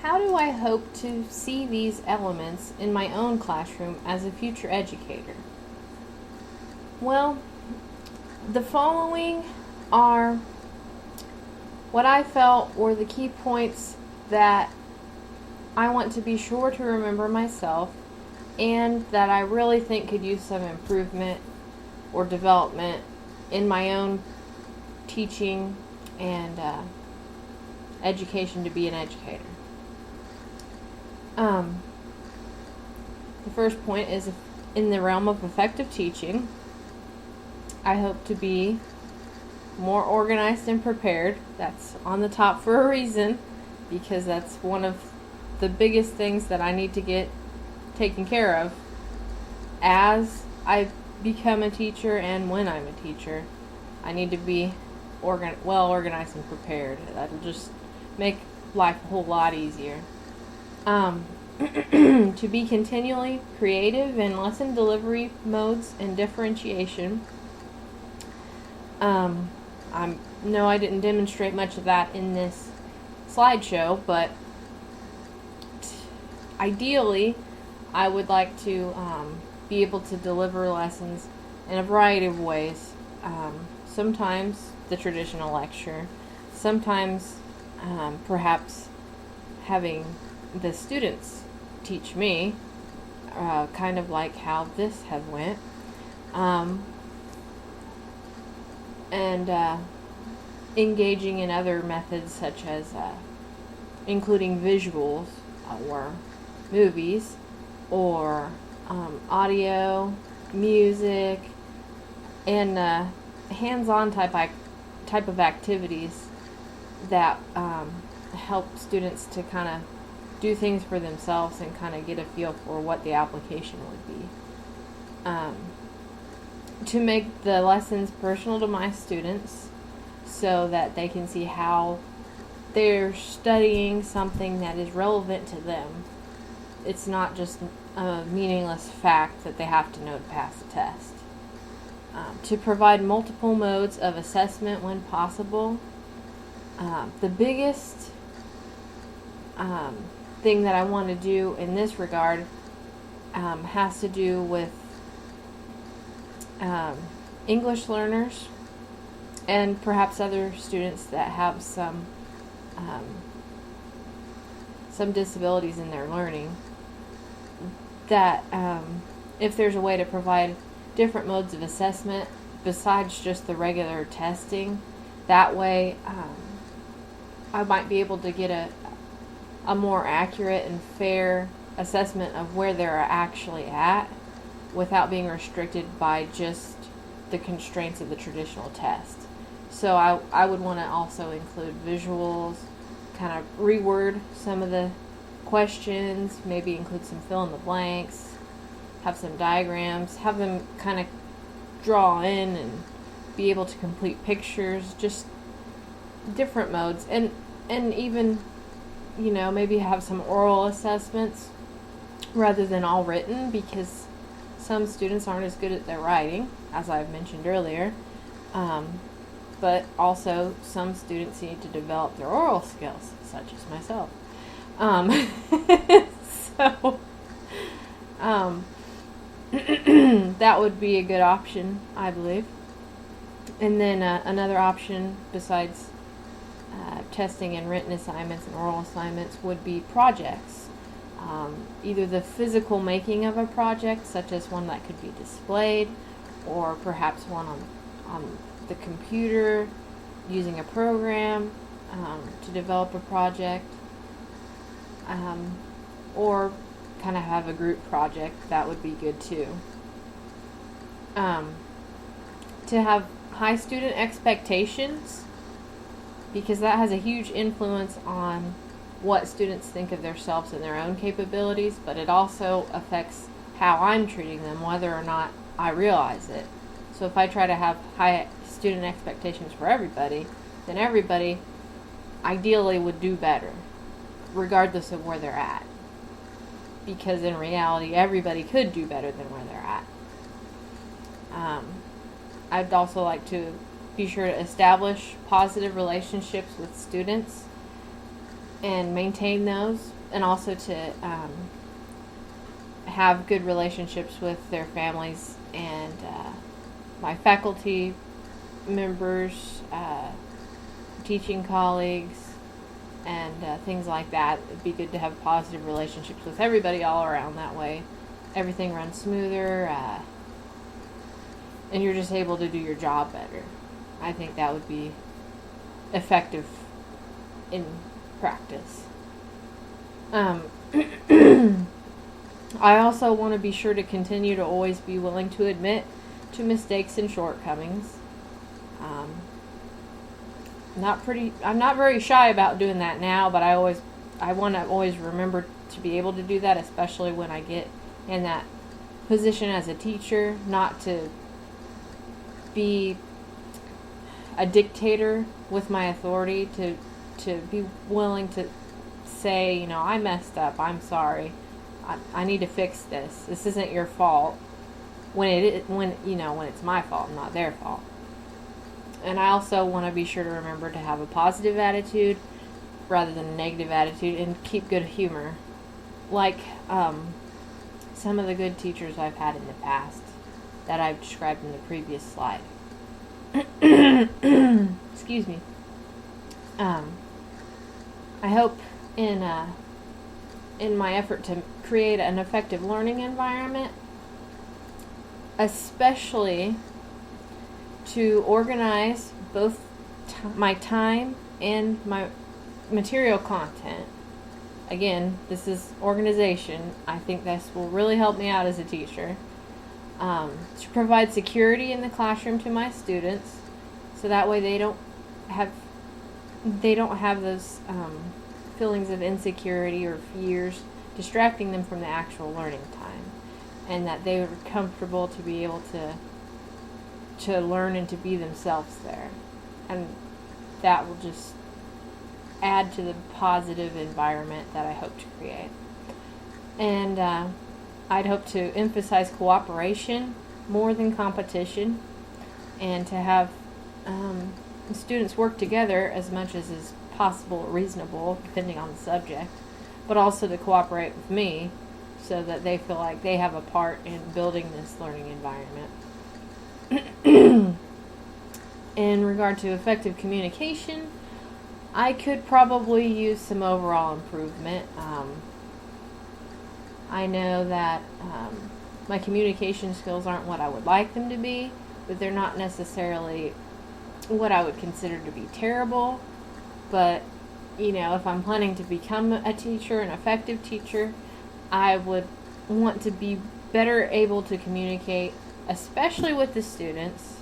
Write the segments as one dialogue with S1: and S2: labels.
S1: how do I hope to see these elements in my own classroom as a future educator? Well, the following are what I felt were the key points that I want to be sure to remember myself and that I really think could use some improvement or development in my own teaching and education to be an educator. The first point is, in the realm of effective teaching, I hope to be more organized and prepared. That's on the top for a reason, because that's one of the biggest things that I need to get taken care of as I become a teacher and when I'm a teacher. I need to be well organized and prepared. That'll just make life a whole lot easier. To be continually creative in lesson delivery modes and differentiation. I know I didn't demonstrate much of that in this slideshow, but ideally I would like to be able to deliver lessons in a variety of ways. Sometimes the traditional lecture, sometimes perhaps having the students teach me, kind of like how this has went, and engaging in other methods such as including visuals or movies or audio, music, and hands-on type of activities that help students to kind of do things for themselves and kind of get a feel for what the application would be. To make the lessons personal to my students so that they can see how they're studying something that is relevant to them. It's not just a meaningless fact that they have to know to pass the test. To provide multiple modes of assessment when possible. The biggest thing that I want to do in this regard has to do with English learners and perhaps other students that have some disabilities in their learning, that if there's a way to provide different modes of assessment besides just the regular testing, that way I might be able to get a more accurate and fair assessment of where they're actually at without being restricted by just the constraints of the traditional test. So I would want to also include visuals, kind of reword some of the questions, maybe include some fill in the blanks, have some diagrams, have them kind of draw in and be able to complete pictures, just different modes, and even, maybe have some oral assessments rather than all written, because some students aren't as good at their writing, as I've mentioned earlier, but also some students need to develop their oral skills, such as myself. So that would be a good option, I believe. And then another option besides testing and written assignments and oral assignments would be projects. Either the physical making of a project, such as one that could be displayed, or perhaps one on the computer using a program to develop a project, or kind of have a group project. That would be good too. To have high student expectations, because that has a huge influence on what students think of themselves and their own capabilities, but it also affects how I'm treating them, whether or not I realize it. So if I try to have high student expectations for everybody, then everybody ideally would do better, regardless of where they're at. Because in reality, everybody could do better than where they're at. I'd also like to be sure to establish positive relationships with students and maintain those, and also to have good relationships with their families and my faculty members, teaching colleagues, and things like that. It'd be good to have positive relationships with everybody all around. That way everything runs smoother, and you're just able to do your job better. I think that would be effective in practice. I also want to be sure to continue to always be willing to admit to mistakes and shortcomings. I'm not very shy about doing that now, but I want to always remember to be able to do that, especially when I get in that position as a teacher, not to be a dictator with my authority, to be willing to say, I messed up, I'm sorry, I need to fix this. This isn't your fault. When it's my fault, not their fault. And I also want to be sure to remember to have a positive attitude rather than a negative attitude, and keep good humor, like some of the good teachers I've had in the past that I've described in the previous slide. Excuse me. I hope in my effort to create an effective learning environment, especially to organize both my time and my material content. Again, this is organization. I think this will really help me out as a teacher. To provide security in the classroom to my students, so that way they don't have those feelings of insecurity or fears distracting them from the actual learning time, and that they are comfortable to be able to learn and to be themselves there. And that will just add to the positive environment that I hope to create. And I'd hope to emphasize cooperation more than competition, and to have students work together as much as is possible, reasonable, depending on the subject, but also to cooperate with me so that they feel like they have a part in building this learning environment. In regard to effective communication, I could probably use some overall improvement. I know that my communication skills aren't what I would like them to be, but they're not necessarily what I would consider to be terrible. But, if I'm planning to become a teacher, an effective teacher, I would want to be better able to communicate, especially with the students,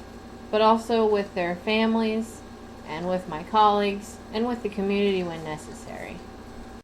S1: but also with their families, and with my colleagues, and with the community when necessary.